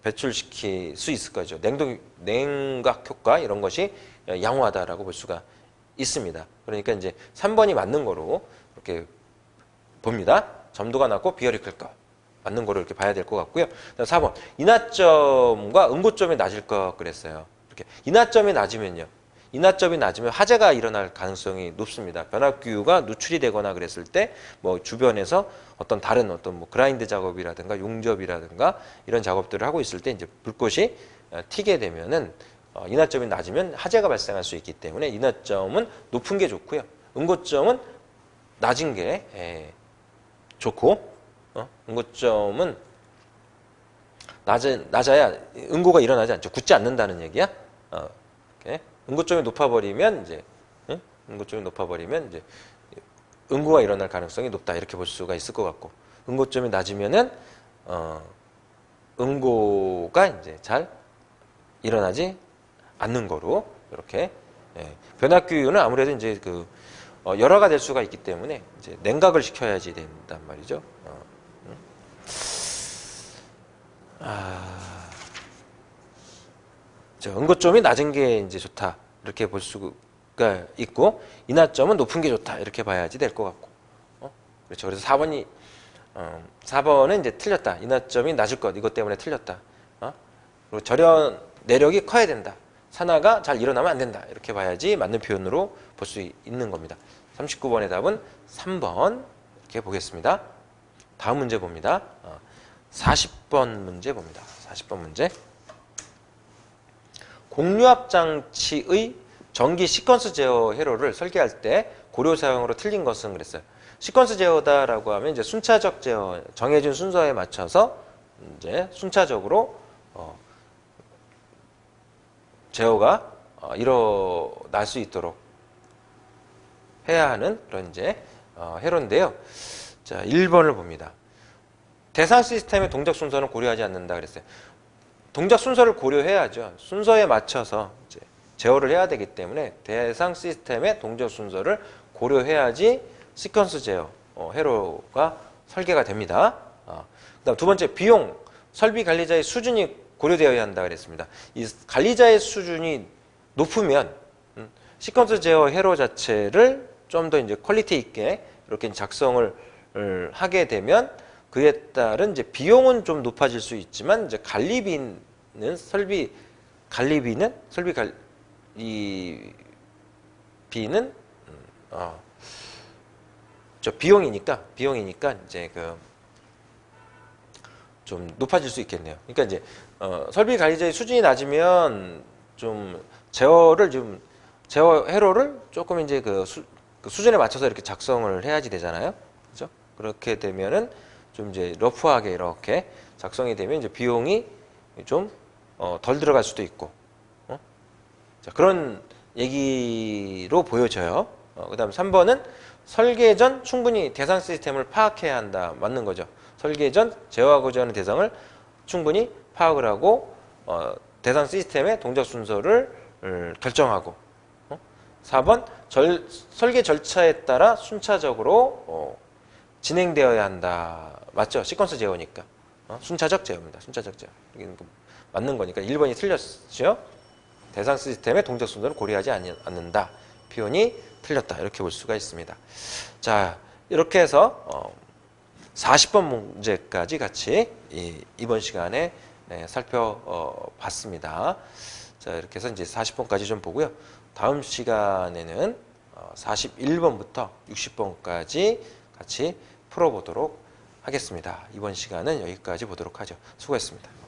배출시킬 수 있을 거죠. 냉각 효과 이런 것이 양호하다라고 볼 수가 있습니다. 그러니까 이제 3번이 맞는 거로 이렇게 봅니다. 점도가 낮고 비열이 클 것. 맞는 거로 이렇게 봐야 될 것 같고요. 4번. 인하점과 응고점이 낮을 것 그랬어요. 이렇게 인하점이 낮으면 화재가 일어날 가능성이 높습니다. 변압기유가 누출이 되거나 그랬을 때 뭐 주변에서 어떤 다른 뭐 그라인드 작업이라든가 용접이라든가 이런 작업들을 하고 있을 때 이제 불꽃이 튀게 되면은 인하점이 낮으면 화재가 발생할 수 있기 때문에 인하점은 높은 게 좋고요. 응고점은 낮은 게 좋고, 응고점은 낮아야 응고가 일어나지 않죠. 굳지 않는다는 얘기야. 응고점이 높아버리면 이제 응고가 일어날 가능성이 높다 이렇게 볼 수가 있을 것 같고, 응고점이 낮으면은 응고가 이제 잘 일어나지 않는 거로 이렇게. 변압기유는 아무래도 이제 그 열화가 될 수가 있기 때문에 이제 냉각을 시켜야지 된단 말이죠. 응고점이 낮은 게 이제 좋다 이렇게 볼 수가 있고, 인하점은 높은 게 좋다 이렇게 봐야지 될 것 같고. 그렇죠. 그래서 4번은 이제 틀렸다. 인하점이 낮을 것. 이것 때문에 틀렸다. 그리고 절연 내력이 커야 된다. 산화가 잘 일어나면 안 된다. 이렇게 봐야지 맞는 표현으로 볼 수 있는 겁니다. 39번의 답은 3번 이렇게 보겠습니다. 다음 문제 봅니다. 40번 문제 봅니다. 40번 문제. 공유압 장치의 전기 시퀀스 제어 회로를 설계할 때 고려 사용으로 틀린 것은 그랬어요. 시퀀스 제어다라고 하면 이제 순차적 제어, 정해진 순서에 맞춰서 이제 순차적으로 제어가 일어날 수 있도록 해야 하는 그런 이제 회로인데요. 자, 1번을 봅니다. 대상 시스템의 동작 순서는 고려하지 않는다 그랬어요. 동작 순서를 고려해야죠. 순서에 맞춰서 이제 제어를 해야 되기 때문에 대상 시스템의 동작 순서를 고려해야지 시퀀스 제어 회로가 설계가 됩니다. 그다음 두 번째, 비용, 설비 관리자의 수준이 고려되어야 한다 그랬습니다. 이 관리자의 수준이 높으면 시퀀스 제어 회로 자체를 좀 더 이제 퀄리티 있게 이렇게 작성을 하게 되면 그에 따른 이제 비용은 좀 높아질 수 있지만 이제 관리비는 설비 관리비는 저 비용이니까 이제 그 좀 높아질 수 있겠네요. 그러니까 이제 설비 관리자의 수준이 낮으면 좀 제어 회로를 조금 이제 그 수준에 맞춰서 이렇게 작성을 해야지 되잖아요. 그죠? 그렇게 되면은 좀 이제 러프하게 이렇게 작성이 되면 이제 비용이 좀 덜 들어갈 수도 있고, 자, 그런 얘기로 보여져요. 그다음 3번은 설계 전 충분히 대상 시스템을 파악해야 한다. 맞는 거죠. 설계 전 제어하고자 하는 대상을 충분히 파악을 하고 대상 시스템의 동작 순서를 결정하고, 4번 설계 절차에 따라 순차적으로 진행되어야 한다. 맞죠? 시퀀스 제어니까. 순차적 제어입니다. 순차적 제어. 이게 맞는 거니까 1번이 틀렸죠? 대상 시스템의 동작 순서를 고려하지 않는다. 표현이 틀렸다. 이렇게 볼 수가 있습니다. 자, 이렇게 해서 40번 문제까지 같이 이번 시간에 살펴봤습니다. 자, 이렇게 해서 이제 40번까지 좀 보고요. 다음 시간에는 41번부터 60번까지 같이 풀어보도록 하겠습니다. 이번 시간은 여기까지 보도록 하죠. 수고했습니다.